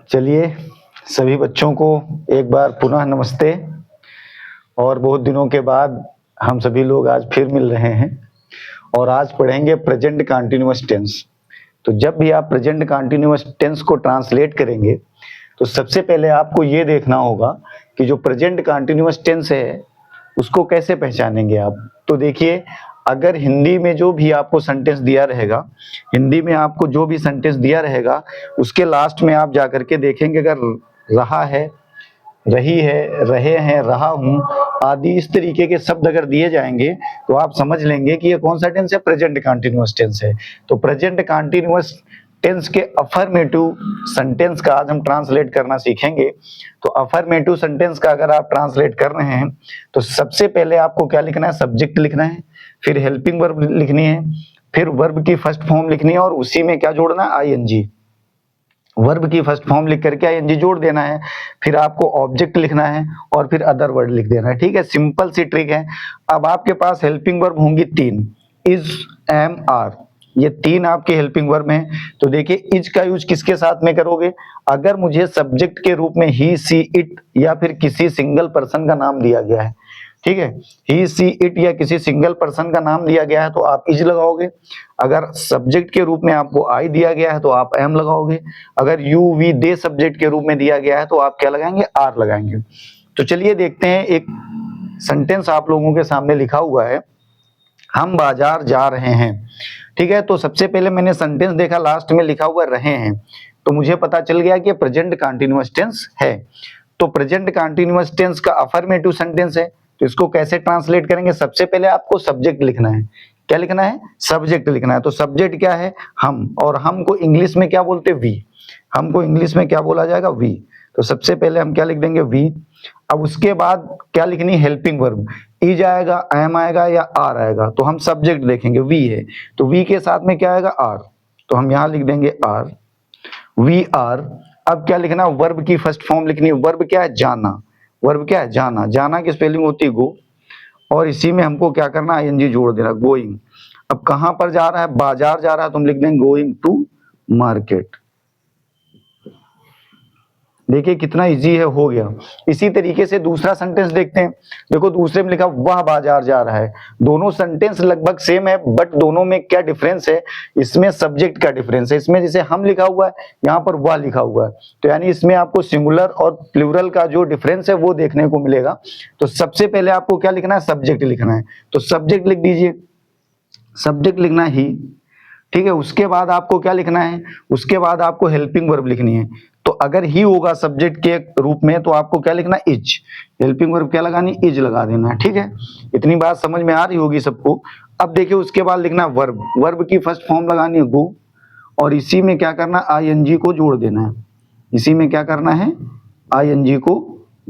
चलिए सभी बच्चों को एक बार पुनः नमस्ते। और बहुत दिनों के बाद हम सभी लोग आज फिर मिल रहे हैं और आज पढ़ेंगे प्रेजेंट कंटीन्यूअस टेंस। तो जब भी आप प्रेजेंट कंटीन्यूअस टेंस को ट्रांसलेट करेंगे तो सबसे पहले आपको ये देखना होगा कि जो प्रेजेंट कंटीन्यूअस टेंस है उसको कैसे पहचानेंगे आप। तो देखिए, अगर हिंदी में जो भी आपको सेंटेंस दिया रहेगा, हिंदी में आपको जो भी सेंटेंस दिया रहेगा उसके लास्ट में आप जाकर के देखेंगे, अगर रहा है, रही है, रहे हैं, रहा हूं आदि इस तरीके के शब्द अगर दिए जाएंगे तो आप समझ लेंगे कि ये कौन सा टेंस है, प्रेजेंट कंटीन्यूअस टेंस है। तो प्रेजेंट कंटीन्यूअस टेंस के अफर्मेटिव सेंटेंस का आज हम ट्रांसलेट करना सीखेंगे। तो अफर्मेटिव सेंटेंस का अगर आप ट्रांसलेट कर रहे हैं तो सबसे पहले आपको क्या लिखना है, सब्जेक्ट लिखना है, फिर हेल्पिंग वर्ब लिखनी है, फिर वर्ब की फर्स्ट फॉर्म लिखनी है और उसी में क्या जोड़ना है, आईएनजी। वर्ब की फर्स्ट फॉर्म लिख करके आईएनजी जोड़ देना है, फिर आपको ऑब्जेक्ट लिखना है और फिर अदर वर्ड लिख देना है। ठीक है, सिंपल सी ट्रिक है। अब आपके पास हेल्पिंग वर्ब होंगी 3, इज, एम, आर, ये 3 आपके हेल्पिंग वर्ब हैं। तो देखिए, इज का यूज किसके साथ में करोगे, अगर मुझे सब्जेक्ट के रूप में ही, सी, इट या फिर किसी सिंगल पर्सन का नाम दिया गया है, ठीक है, ही, सी, इट या किसी सिंगल पर्सन का नाम दिया गया है तो आप इज लगाओगे। अगर सब्जेक्ट के रूप में आपको आई दिया गया है तो आप एम लगाओगे। अगर यू, वी, दे सब्जेक्ट के रूप में दिया गया है तो आप क्या लगाएंगे, आर लगाएंगे। तो चलिए देखते हैं, एक सेंटेंस आप लोगों के सामने लिखा हुआ है, हम बाजार जा रहे हैं। ठीक है, तो सबसे पहले मैंने सेंटेंस देखा, लास्ट में लिखा हुआ रहे हैं, तो मुझे पता चल गया कि प्रेजेंट कंटीन्यूअस टेंस है। तो प्रेजेंट कंटीन्यूअस टेंस का अफर्मेटिव सेंटेंस है, तो इसको कैसे ट्रांसलेट करेंगे, सबसे पहले आपको सब्जेक्ट लिखना है। क्या लिखना है, सब्जेक्ट लिखना है। तो सब्जेक्ट क्या है, हम, और हम को इंग्लिश में क्या बोलते हैं, वी। हमको इंग्लिश में क्या बोला जाएगा, वी। तो सबसे पहले हम क्या लिख देंगे, वी। अब उसके बाद क्या लिखनी है, हेल्पिंग वर्ब, इज आएगा, एम आएगा या आर आएगा। तो हम सब्जेक्ट देखेंगे, वी है, तो वी के साथ में क्या आएगा, आर, तो हम यहां लिख देंगे आर, वी आर। अब क्या लिखना, वर्ब की फर्स्ट फॉर्म लिखनी है। वर्ब क्या है, जाना। वर्ब क्या है, जाना। जाना की स्पेलिंग होती है गो, और इसी में हमको क्या करना, आईएनजी जोड़ देना, गोइंग। अब कहां पर जा रहा है, बाजार जा रहा है, तो हम लिख देंगे गोइंग टू मार्केट। देखिए कितना इजी है, हो गया। इसी तरीके से दूसरा सेंटेंस देखते हैं। देखो दूसरे में लिखा वह बाजार जा रहा है। दोनों सेंटेंस लगभग सेम है, बट दोनों में क्या डिफरेंस है, इसमें सब्जेक्ट का डिफरेंस है। इसमें जैसे हम लिखा हुआ है, यहाँ पर वह लिखा हुआ है, तो यानी इसमें आपको सिंगुलर और प्लूरल का जो डिफरेंस है वो देखने को मिलेगा। तो सबसे पहले आपको क्या लिखना है, सब्जेक्ट लिखना है। तो सब्जेक्ट लिख दीजिए, सब्जेक्ट लिखना ही, ठीक है। उसके बाद आपको क्या लिखना है, उसके बाद आपको हेल्पिंग वर्ब लिखनी है। तो अगर ही होगा सब्जेक्ट के रूप में तो आपको क्या लिखना है, इज। हेल्पिंग वर्ब क्या लगानी, इज लगा देना है। ठीक है, इतनी बात समझ में आ रही होगी सबको। अब देखिए उसके बाद लिखना वर्ब, वर्ब की फर्स्ट फॉर्म लगानी है गो, और इसी में क्या करना, आईएनजी को जोड़ देना है। इसी में क्या करना है, आईएनजी को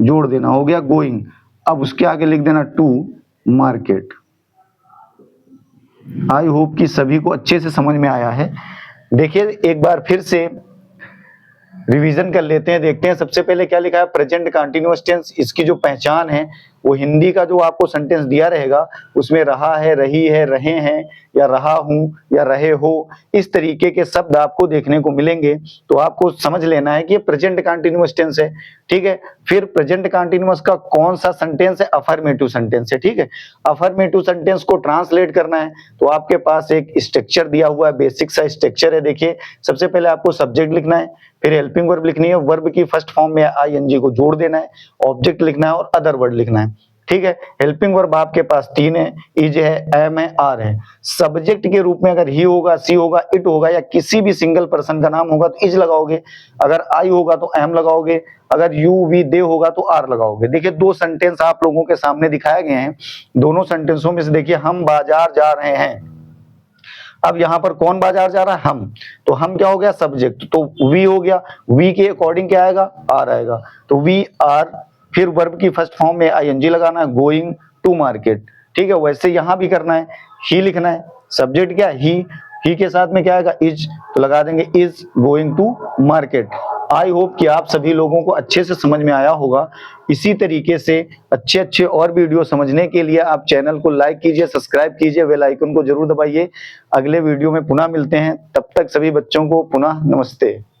जोड़ देना, हो गया गोइंग। अब उसके आगे लिख देना टू मार्केट। आई होप कि सभी को अच्छे से समझ में आया है। देखिए एक बार फिर से रिवीजन कर लेते हैं, देखते हैं। सबसे पहले क्या लिखा है, प्रेजेंट कंटीन्यूअस टेंस। इसकी जो पहचान है वो हिंदी का जो आपको सेंटेंस दिया रहेगा उसमें रहा है, रही है, रहे हैं या रहा हूं या रहे हो, इस तरीके के शब्द आपको देखने को मिलेंगे। तो आपको समझ लेना है कि ये प्रेजेंट कंटीन्यूअस टेंस है। ठीक है, फिर प्रेजेंट कंटीन्यूअस का कौन सा सेंटेंस है, अफर्मेटिव सेंटेंस है। ठीक है, अफर्मेटिव सेंटेंस को ट्रांसलेट करना है तो आपके पास एक स्ट्रक्चर दिया हुआ है, बेसिक सा स्ट्रक्चर है। देखिए सबसे पहले आपको सब्जेक्ट लिखना है, फिर हेल्पिंग वर्ब लिखनी है, वर्ब की फर्स्ट फॉर्म में आईएनजी को जोड़ देना है, ऑब्जेक्ट लिखना है और अदर वर्ड लिखना है। ठीक है, हेल्पिंग वर्ब आपके पास 3 है, इज है, एम है, आर है। सब्जेक्ट के रूप में अगर ही होगा, सी होगा, इट होगा या किसी भी सिंगल पर्सन का नाम होगा तो इज लगाओगे। अगर आई होगा तो एम लगाओगे। अगर यू, वी, दे होगा तो आर लगाओगे। देखिए 2 सेंटेंस आप लोगों के सामने दिखाए गए हैं। दोनों सेंटेंसों में से देखिए हम बाजार जा रहे हैं। अब यहाँ पर कौन बाजार जा रहा है, हम। तो हम क्या हो गया, सब्जेक्ट, तो वी हो गया। वी के अकॉर्डिंग क्या आएगा, आर आएगा। तो वी आर, फिर वर्ब की फर्स्ट फॉर्म में आईएनजी लगाना है, गोइंग टू मार्केट। ठीक है, वैसे यहां भी करना है, ही लिखना है। सब्जेक्ट क्या, ही के साथ में क्या आएगा, इज, तो लगा देंगे is going to market. I hope कि आप सभी लोगों को अच्छे से समझ में आया होगा। इसी तरीके से अच्छे अच्छे और वीडियो समझने के लिए आप चैनल को लाइक कीजिए, सब्सक्राइब कीजिए, बेल आइकन को जरूर दबाइए। अगले वीडियो में पुनः मिलते हैं, तब तक सभी बच्चों को पुनः नमस्ते।